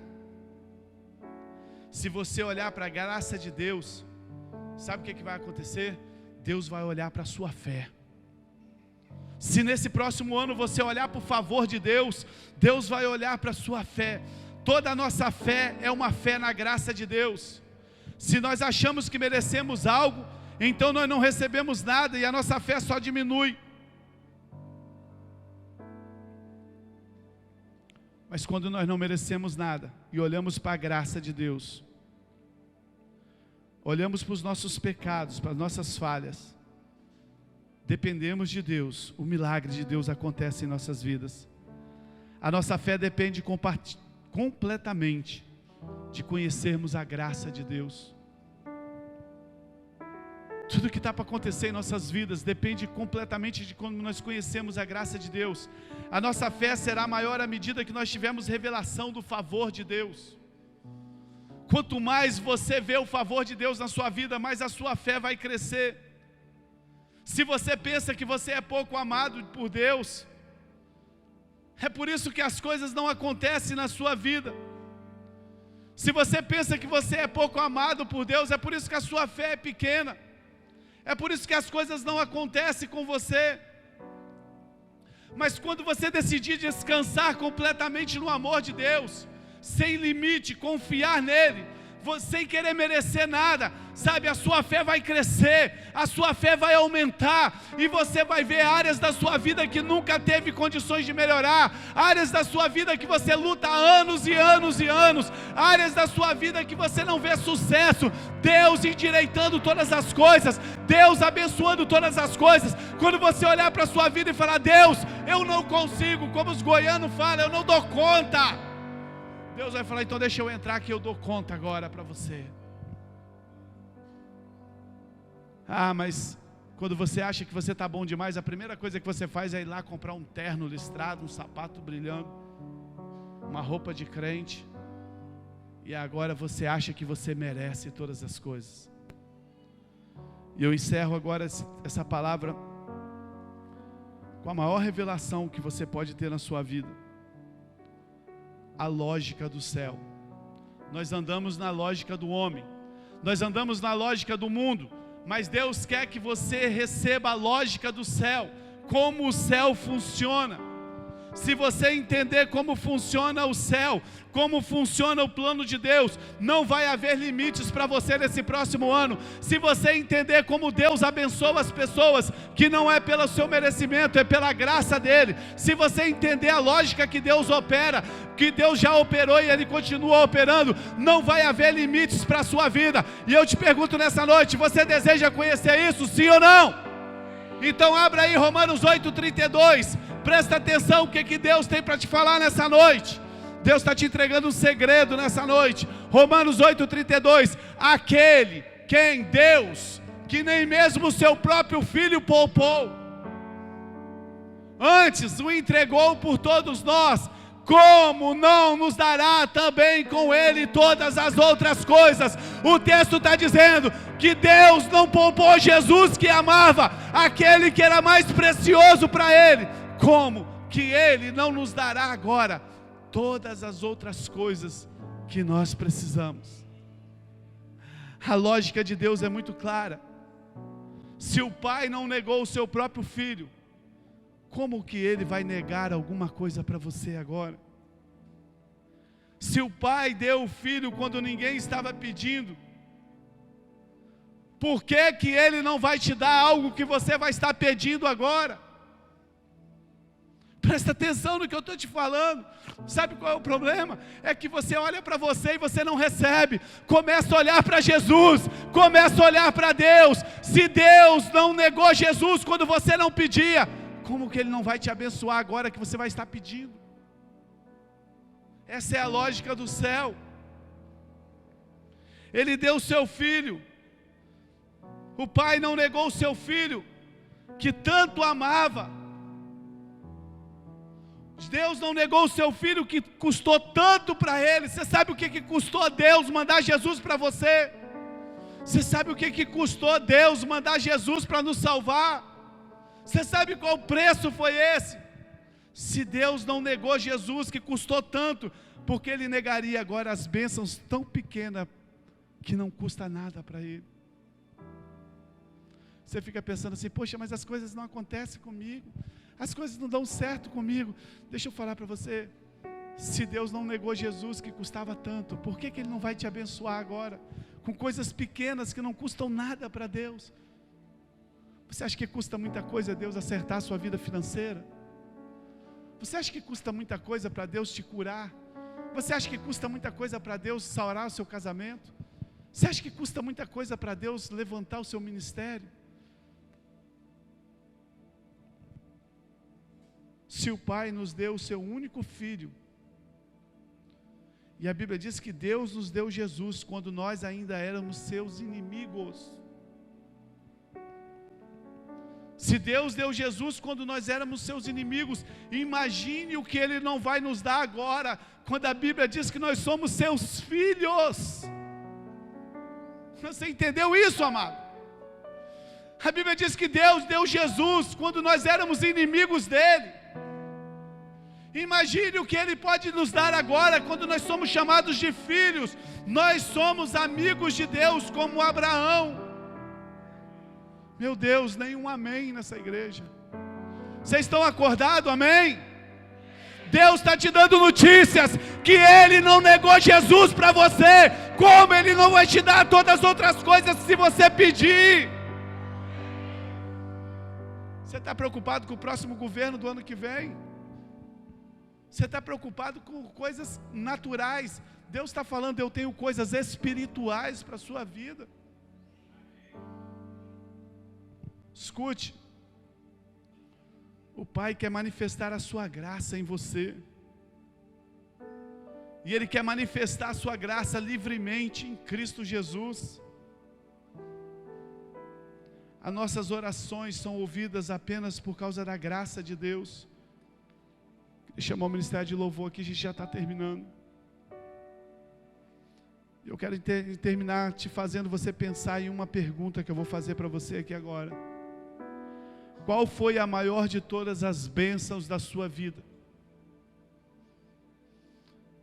Se você olhar para a graça de Deus, sabe o que vai acontecer? Deus vai olhar para a sua fé. Se nesse próximo ano você olhar para o favor de Deus, Deus vai olhar para a sua fé. Toda a nossa fé é uma fé na graça de Deus. Se nós achamos que merecemos algo, então nós não recebemos nada e a nossa fé só diminui. Mas quando nós não merecemos nada e olhamos para a graça de Deus, olhamos para os nossos pecados, para as nossas falhas, dependemos de Deus, o milagre de Deus acontece em nossas vidas. A nossa fé depende completamente de conhecermos a graça de Deus. Tudo que está para acontecer em nossas vidas depende completamente de quando nós conhecemos a graça de Deus. A nossa fé será maior à medida que nós tivermos revelação do favor de Deus. Quanto mais você vê o favor de Deus na sua vida, mais a sua fé vai crescer. Se você pensa que você é pouco amado por Deus, é por isso que as coisas não acontecem na sua vida. Se você pensa que você é pouco amado por Deus, é por isso que a sua fé é pequena. É por isso que as coisas não acontecem com você. Mas quando você decidir descansar completamente no amor de Deus, sem limite, confiar nele, sem querer merecer nada, sabe, a sua fé vai crescer, a sua fé vai aumentar, e você vai ver áreas da sua vida que nunca teve condições de melhorar, áreas da sua vida que você luta há anos e anos e anos, áreas da sua vida que você não vê sucesso, Deus endireitando todas as coisas, Deus abençoando todas as coisas. Quando você olhar para a sua vida e falar: Deus, eu não consigo, como os goianos falam, eu não dou conta, Deus vai falar: então deixa eu entrar que eu dou conta agora para você. Ah, mas quando você acha que você está bom demais, a primeira coisa que você faz é ir lá comprar um terno listrado, um sapato brilhando, uma roupa de crente, e agora você acha que você merece todas as coisas. E eu encerro agora essa palavra com a maior revelação que você pode ter na sua vida: a lógica do céu. Nós andamos na lógica do homem, nós andamos na lógica do mundo, mas Deus quer que você receba a lógica do céu, como o céu funciona. Se você entender como funciona o céu, como funciona o plano de Deus, não vai haver limites para você nesse próximo ano. Se você entender como Deus abençoa as pessoas, que não é pelo seu merecimento, é pela graça dele. Se você entender a lógica que Deus opera, que Deus já operou e ele continua operando, não vai haver limites para a sua vida. E eu te pergunto nessa noite, você deseja conhecer isso, sim ou não? Então abra aí Romanos 8:32, presta atenção o que Deus tem para te falar nessa noite. Deus está te entregando um segredo nessa noite. Romanos 8:32, aquele, quem? Deus, que nem mesmo o seu próprio Filho poupou, antes o entregou por todos nós, como não nos dará também com ele todas as outras coisas? O texto está dizendo que Deus não poupou Jesus que amava, aquele que era mais precioso para ele, como que ele não nos dará agora todas as outras coisas que nós precisamos? A lógica de Deus é muito clara. Se o Pai não negou o seu próprio Filho, como que ele vai negar alguma coisa para você agora? Se o Pai deu o Filho quando ninguém estava pedindo, por que que ele não vai te dar algo que você vai estar pedindo agora? Presta atenção no que eu estou te falando. Sabe qual é o problema? É que você olha para você e você não recebe. Começa a olhar para Jesus, começa a olhar para Deus. Se Deus não negou Jesus quando você não pedia, como que ele não vai te abençoar agora que você vai estar pedindo? Essa é a lógica do céu. Ele deu o seu Filho. O Pai não negou o seu Filho, que tanto amava. Deus não negou o seu Filho, que custou tanto para ele. Você sabe o que custou a Deus mandar Jesus para você? Você sabe o que custou Deus mandar Jesus para nos salvar? Você sabe qual preço foi esse? Se Deus não negou Jesus, que custou tanto, porque ele negaria agora as bênçãos tão pequenas, que não custa nada para ele? Você fica pensando assim, poxa, mas as coisas não acontecem comigo, as coisas não dão certo comigo. Deixa eu falar para você, se Deus não negou Jesus, que custava tanto, por que ele não vai te abençoar agora, com coisas pequenas que não custam nada para Deus? Você acha que custa muita coisa Deus acertar a sua vida financeira? Você acha que custa muita coisa para Deus te curar? Você acha que custa muita coisa para Deus saurar o seu casamento? Você acha que custa muita coisa para Deus levantar o seu ministério? Se o Pai nos deu o seu único Filho, e a Bíblia diz que Deus nos deu Jesus quando nós ainda éramos seus inimigos. Se Deus deu Jesus quando nós éramos seus inimigos, imagine o que ele não vai nos dar agora, quando a Bíblia diz que nós somos seus filhos. Você entendeu isso, amado? A Bíblia diz que Deus deu Jesus quando nós éramos inimigos dele. Imagine o que ele pode nos dar agora, quando nós somos chamados de filhos. Nós somos amigos de Deus, como Abraão. Meu Deus, nenhum amém nessa igreja. Vocês estão acordados, amém? Deus está te dando notícias, que ele não negou Jesus para você, como ele não vai te dar todas as outras coisas se você pedir. Você está preocupado com o próximo governo do ano que vem? Você está preocupado com coisas naturais? Deus está falando, eu tenho coisas espirituais para a sua vida. Escute, o Pai quer manifestar a sua graça em você, e Ele quer manifestar a sua graça livremente em Cristo Jesus. As nossas orações são ouvidas apenas por causa da graça de Deus. Deixa eu chamar o ministério de louvor aqui, a gente já está terminando. Eu quero terminar te fazendo você pensar em uma pergunta que eu vou fazer para você aqui agora. Qual foi a maior de todas as bênçãos da sua vida?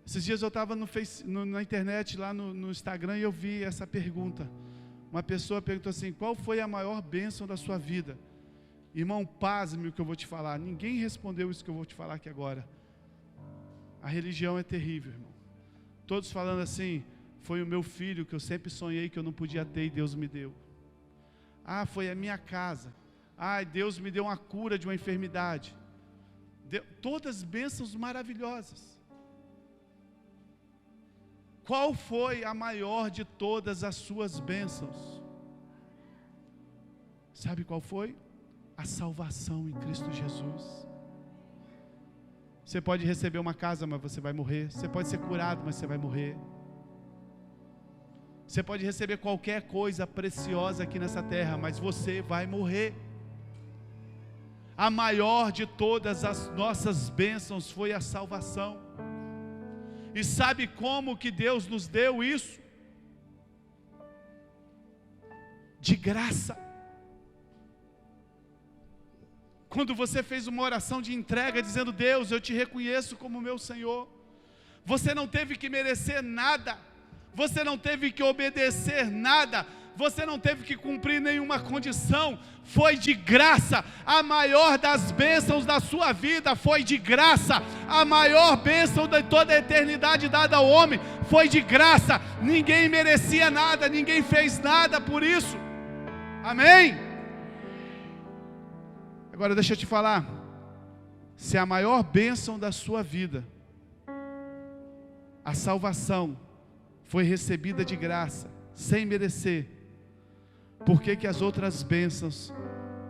Esses dias eu estava na internet, lá no Instagram, e eu vi essa pergunta. Uma pessoa perguntou assim, qual foi a maior bênção da sua vida? Irmão, pasme o que eu vou te falar. Ninguém respondeu isso que eu vou te falar aqui agora. A religião é terrível, irmão. Todos falando assim: foi o meu filho que eu sempre sonhei que eu não podia ter e Deus me deu. Ah, foi a minha casa. Ah, Deus me deu uma cura de uma enfermidade. Todas bênçãos maravilhosas. Qual foi a maior de todas as suas bênçãos? Sabe qual foi? A salvação em Cristo Jesus. Você pode receber uma casa, mas você vai morrer. Você pode ser curado, mas você vai morrer. Você pode receber qualquer coisa preciosa aqui nessa terra, mas você vai morrer. A maior de todas as nossas bênçãos foi a salvação. E sabe como que Deus nos deu isso? De graça. Quando você fez uma oração de entrega dizendo: Deus, eu te reconheço como meu Senhor. Você não teve que merecer nada. Você não teve que obedecer nada. Você não teve que cumprir nenhuma condição. Foi de graça. A maior das bênçãos da sua vida foi de graça. A maior bênção de toda a eternidade dada ao homem foi de graça. Ninguém merecia nada, ninguém fez nada por isso. Amém? Agora deixa eu te falar, se a maior bênção da sua vida, a salvação, foi recebida de graça, sem merecer, por que que as outras bênçãos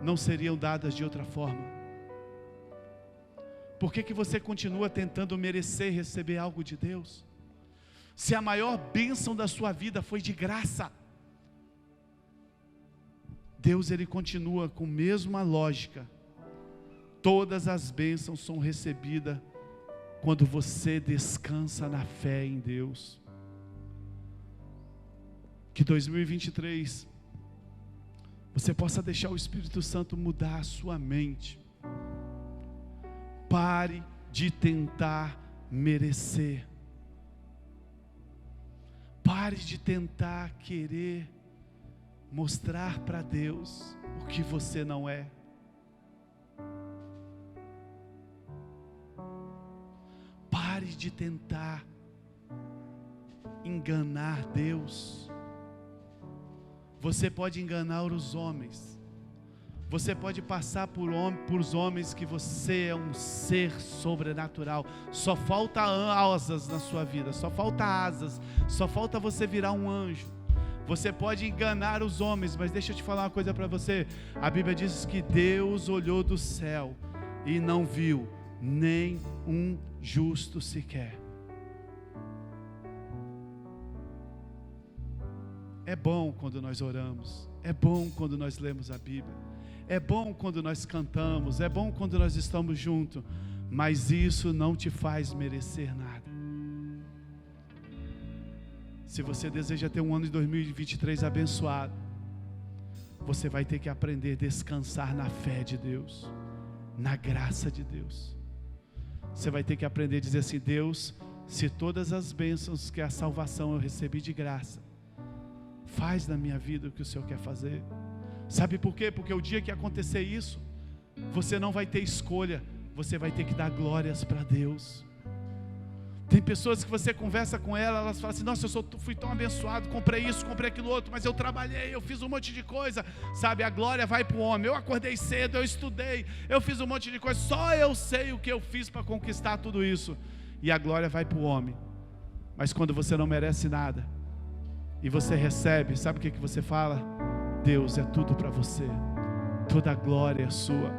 não seriam dadas de outra forma? Por que que você continua tentando merecer receber algo de Deus? Se a maior bênção da sua vida foi de graça, Deus, Ele continua com a mesma lógica. Todas as bênçãos são recebidas quando você descansa na fé em Deus. Que 2023 você possa deixar o Espírito Santo mudar a sua mente. Pare de tentar merecer. Pare de tentar querer mostrar para Deus o que você não é. Pare de tentar enganar Deus. Você pode enganar os homens. Você pode passar por os homens que você é um ser sobrenatural. Só falta asas na sua vida. Só falta asas. Só falta você virar um anjo. Você pode enganar os homens, mas deixa eu te falar uma coisa para você. A Bíblia diz que Deus olhou do céu e não viu nem um justo sequer. É bom quando nós oramos, é bom quando nós lemos a Bíblia, é bom quando nós cantamos, é bom quando nós estamos juntos, mas isso não te faz merecer nada. Se você deseja ter um ano de 2023 abençoado, você vai ter que aprender a descansar na fé de Deus, na graça de Deus. Você vai ter que aprender a dizer assim: Deus, se todas as bênçãos que a salvação eu recebi de graça, faz na minha vida o que o Senhor quer fazer. Sabe por quê? Porque o dia que acontecer isso, você não vai ter escolha, você vai ter que dar glórias para Deus. Tem pessoas que você conversa com elas falam assim: nossa, fui tão abençoado, comprei isso, comprei aquilo outro, mas eu trabalhei, eu fiz um monte de coisa. Sabe, a glória vai para o homem. Eu acordei cedo, eu estudei, eu fiz um monte de coisa, só eu sei o que eu fiz para conquistar tudo isso. E a glória vai para o homem. Mas quando você não merece nada, e você recebe, sabe o que você fala? Deus, é tudo para você, toda a glória é sua.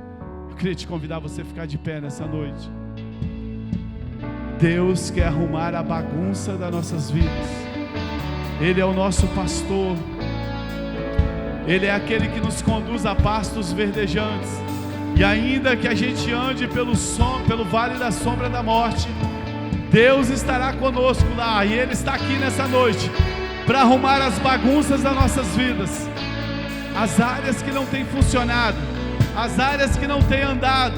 Eu queria te convidar a você ficar de pé nessa noite. Deus quer arrumar a bagunça das nossas vidas. Ele é o nosso pastor. Ele é aquele que nos conduz a pastos verdejantes. E ainda que a gente ande pelo vale da sombra da morte, Deus estará conosco lá. E Ele está aqui nessa noite para arrumar as bagunças das nossas vidas, as áreas que não têm funcionado, as áreas que não têm andado.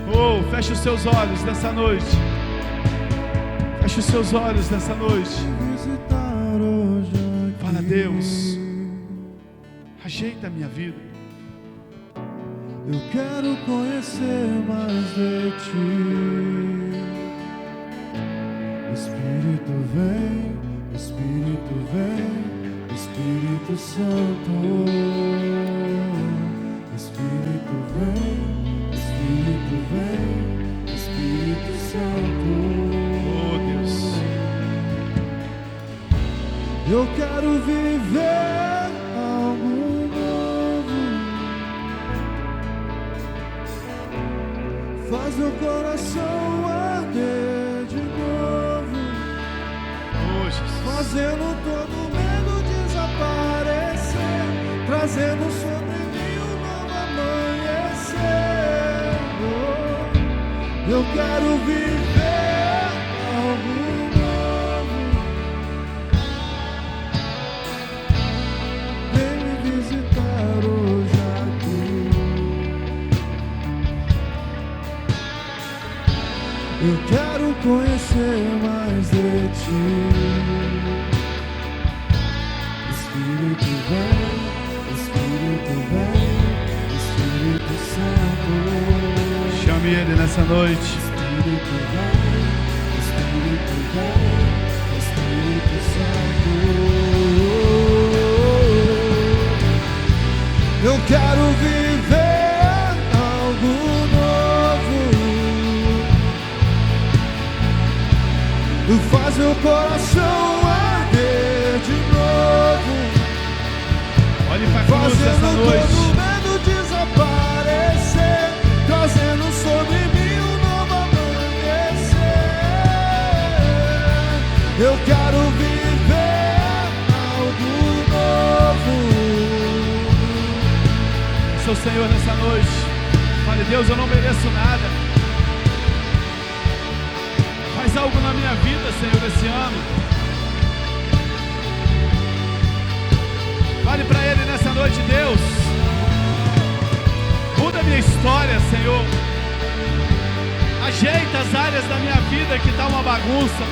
Oh, feche os seus olhos nessa noite. Feche os seus olhos nessa noite. Fala: Deus, ajeita a minha vida. Eu quero conhecer mais de ti. Espírito vem, Espírito vem, Espírito Santo. Espírito vem, Espírito vem, Espírito Santo. Oh Deus, eu quero viver algo novo. Faz meu coração arder de novo. oh Jesus, Fazendo todo medo desaparecer, trazendo sobre mim um novo amanhecer. Oh, eu quero viver algo novo. Vem me visitar hoje aqui. Eu quero conhecer mais de ti. Espírito vem, Espírito vem, Espírito Santo. chame Ele nessa noite. Espírito vem, Espírito vem, Espírito Santo. Eu quero viver algo novo. Faz meu coração arder de novo. Olhe para a cruz nessa Fazendo noite. todo medo desaparecer, trazendo sobre mim um novo amanhecer. Eu quero viver algo novo. Sou Senhor nessa noite. Fale, Deus, eu não mereço nada. Faz algo na minha vida, Senhor, esse ano. Fale para Ele nessa noite, Deus. Muda a minha história, Senhor. Ajeita as áreas da minha vida que está uma bagunça.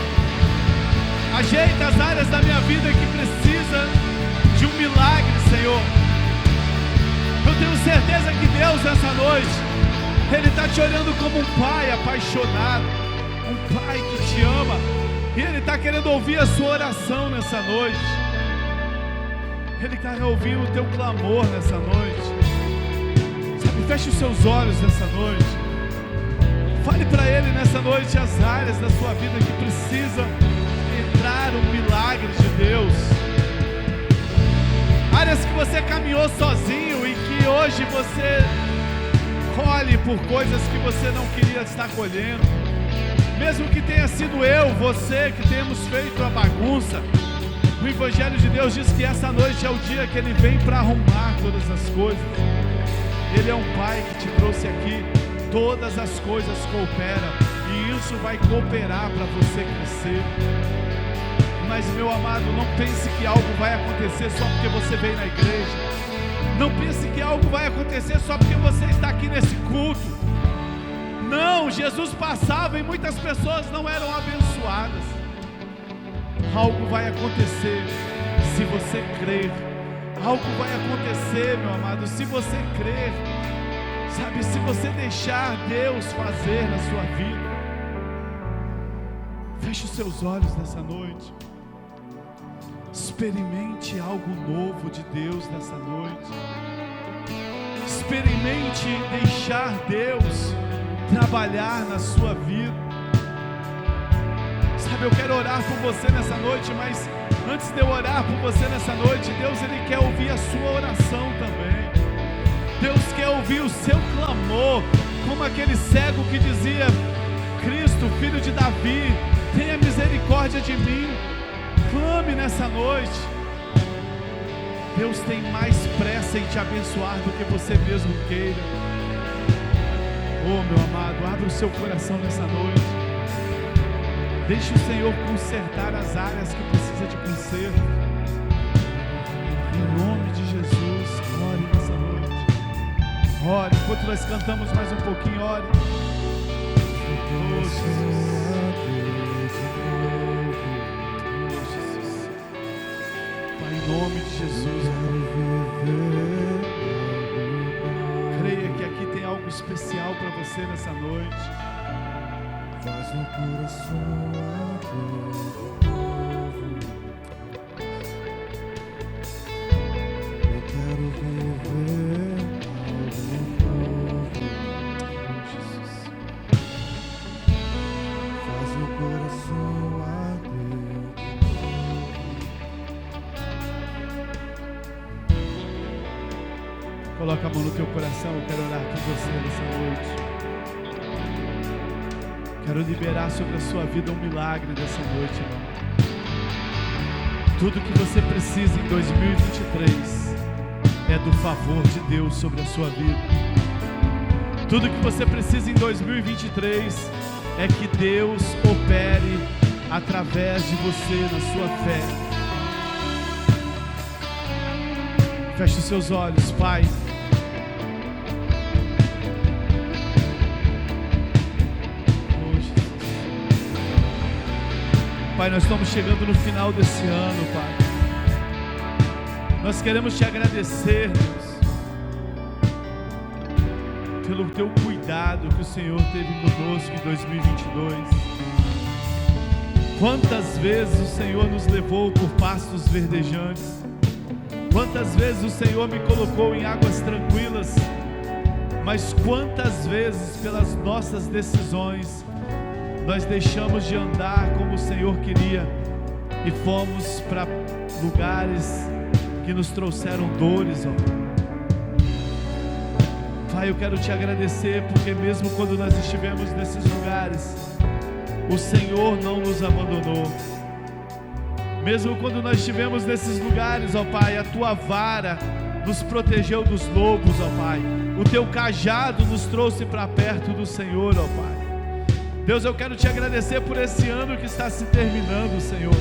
Ajeita as áreas da minha vida que precisa de um milagre, Senhor. Eu tenho certeza que Deus, nessa noite, Ele está te olhando como um pai apaixonado, um pai que te ama, e Ele está querendo ouvir a sua oração nessa noite. Ele está ouvindo o teu clamor nessa noite. Sabe, feche os seus olhos nessa noite. Fale para Ele nessa noite as áreas da sua vida que precisa entrar um milagre de Deus. Áreas que você caminhou sozinho e que hoje você colhe por coisas que você não queria estar colhendo. Mesmo que tenha sido eu, você, que tenhamos feito a bagunça, o Evangelho de Deus diz que essa noite é o dia que Ele vem para arrumar todas as coisas. Ele é um Pai que te trouxe aqui. Todas as coisas cooperam, e isso vai cooperar para você crescer. Mas, meu amado, não pense que algo vai acontecer só porque você veio na igreja. Não pense que algo vai acontecer só porque você está aqui nesse culto. Não, Jesus passava e muitas pessoas não eram abençoadas. Algo vai acontecer se você crer. Algo vai acontecer, meu amado, se você crer. Sabe, se você deixar Deus fazer na sua vida. Feche os seus olhos nessa noite. Experimente algo novo de Deus nessa noite. Experimente deixar Deus trabalhar na sua vida. Sabe, eu quero orar por você nessa noite, mas antes de eu orar por você nessa noite, Deus, Ele quer ouvir a sua oração também. Deus quer ouvir o seu clamor, como aquele cego que dizia: Cristo, filho de Davi, tenha misericórdia de mim. Clame nessa noite. Deus tem mais pressa em te abençoar do que você mesmo queira. Oh, meu amado, abra o seu coração nessa noite. Deixe o Senhor consertar as áreas que precisa de conserto. Em nome de Jesus, ore nessa noite. Ore, enquanto nós cantamos mais um pouquinho, ore. Oh, Jesus. Em nome de Jesus, creia que aqui você nessa noite. Faz meu coração arder de novo. Eu quero viver algo novo. Jesus. Faz meu coração arder de novo. Coloca a mão no teu coração, eu quero orar por você nessa noite. Quero liberar sobre a sua vida um milagre nessa noite, irmão. Tudo que você precisa em 2023 é do favor de Deus sobre a sua vida. Tudo que você precisa em 2023 é que Deus opere através de você na sua fé. Feche os seus olhos, Pai. Pai, nós estamos chegando no final desse ano, Pai. Nós queremos te agradecer, Deus, pelo teu cuidado que o Senhor teve conosco em 2022. Quantas vezes o Senhor nos levou por pastos verdejantes. Quantas vezes o Senhor me colocou em águas tranquilas. Mas quantas vezes pelas nossas decisões nós deixamos de andar como o Senhor queria e fomos para lugares que nos trouxeram dores, ó. Pai, eu quero te agradecer porque mesmo quando nós estivemos nesses lugares, o Senhor não nos abandonou. Mesmo quando nós estivemos nesses lugares, ó Pai, a tua vara nos protegeu dos lobos, ó Pai. O teu cajado nos trouxe para perto do Senhor, ó Pai. Deus, eu quero te agradecer por esse ano que está se terminando, Senhor.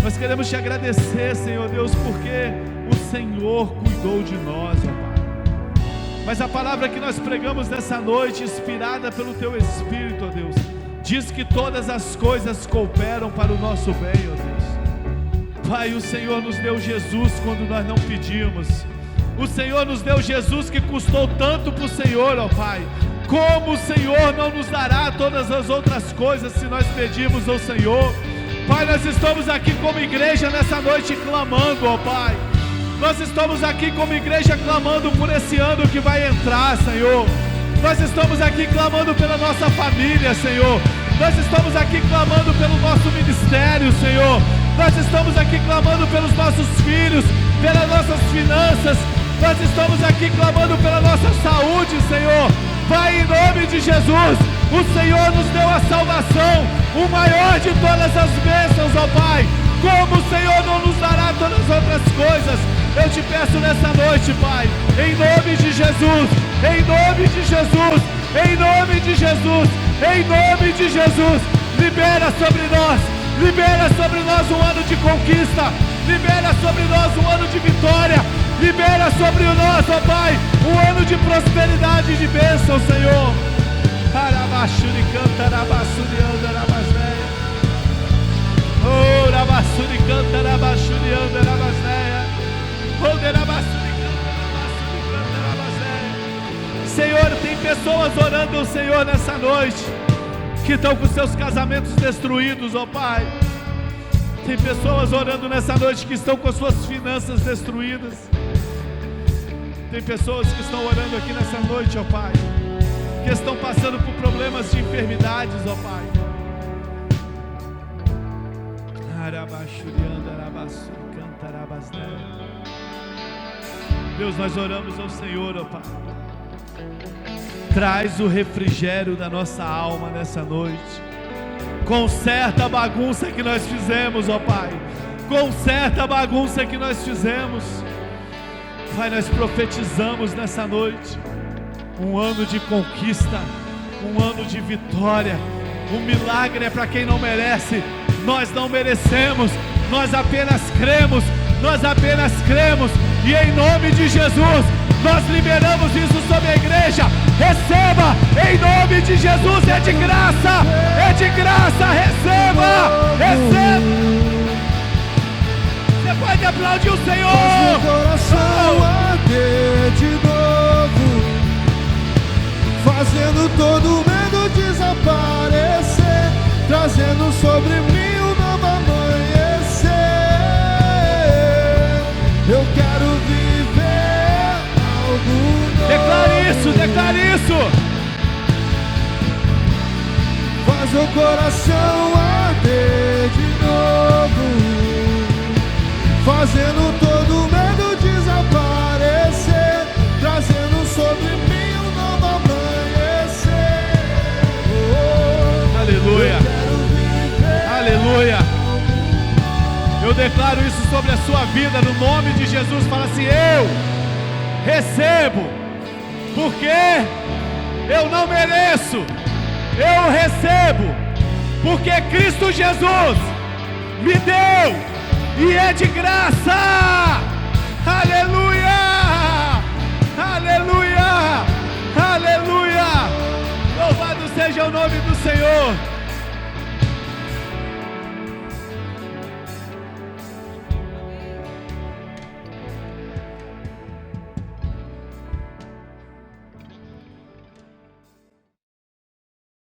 Nós queremos te agradecer, Senhor Deus, porque o Senhor cuidou de nós, ó Pai. Mas a palavra que nós pregamos nessa noite, inspirada pelo teu Espírito, ó Deus, diz que todas as coisas cooperam para o nosso bem, ó Deus. Pai, o Senhor nos deu Jesus quando nós não pedimos. O Senhor nos deu Jesus que custou tanto para o Senhor, ó Pai. Como o Senhor não nos dará todas as outras coisas se nós pedirmos ao Senhor? Pai, nós estamos aqui como igreja nessa noite clamando, ó Pai. Nós estamos aqui como igreja clamando por esse ano que vai entrar, Senhor. Nós estamos aqui clamando pela nossa família, Senhor. Nós estamos aqui clamando pelo nosso ministério, Senhor. Nós estamos aqui clamando pelos nossos filhos, pelas nossas finanças. Nós estamos aqui clamando pela nossa saúde, Senhor. Pai, em nome de Jesus, o Senhor nos deu a salvação, o maior de todas as bênçãos, ó Pai. Como o Senhor não nos dará todas as outras coisas, eu te peço nessa noite, Pai, em nome de Jesus, em nome de Jesus, em nome de Jesus, em nome de Jesus, libera sobre nós um ano de conquista, libera sobre nós um ano de vitória, libera sobre nós, ó Pai, um ano de prosperidade e de bênção, Senhor. Arabaxuri canta, arabaxuri anda, arabasneia. Oh, arabaxuri canta, arabaxuri anda, arabasneia. Oh, arabaxuri canta, arabasneia. Senhor, tem pessoas orando ao Senhor nessa noite, que estão com seus casamentos destruídos, ó Pai. Tem pessoas orando nessa noite que estão com as suas finanças destruídas. Tem pessoas que estão orando aqui nessa noite, ó Pai, que estão passando por problemas de enfermidades, ó Pai. Deus, nós oramos ao Senhor, ó Pai. Traz o refrigério da nossa alma nessa noite. Conserta a bagunça que nós fizemos, ó Pai. Conserta a bagunça que nós fizemos. Pai, nós profetizamos nessa noite um ano de conquista, um ano de vitória. Um milagre é para quem não merece. Nós não merecemos, nós apenas cremos. E em nome de Jesus, nós liberamos isso sobre a igreja. Receba, em nome de Jesus, é de graça, receba. Você pode aplaudir o Senhor. Faz meu coração arder de novo. fazendo todo medo desaparecer, trazendo sobre mim um novo amanhecer. Eu quero viver algo novo. Declare isso, declare isso. Faz o coração arder de novo, fazendo todo medo desaparecer, trazendo sobre mim um novo amanhecer. Aleluia. Eu quero viver. Aleluia. Eu declaro isso sobre a sua vida no nome de Jesus. Fala assim: eu recebo, porque eu não mereço. Eu recebo, porque Cristo Jesus me deu e é de graça. Aleluia! Aleluia! Aleluia! Louvado seja o nome do Senhor.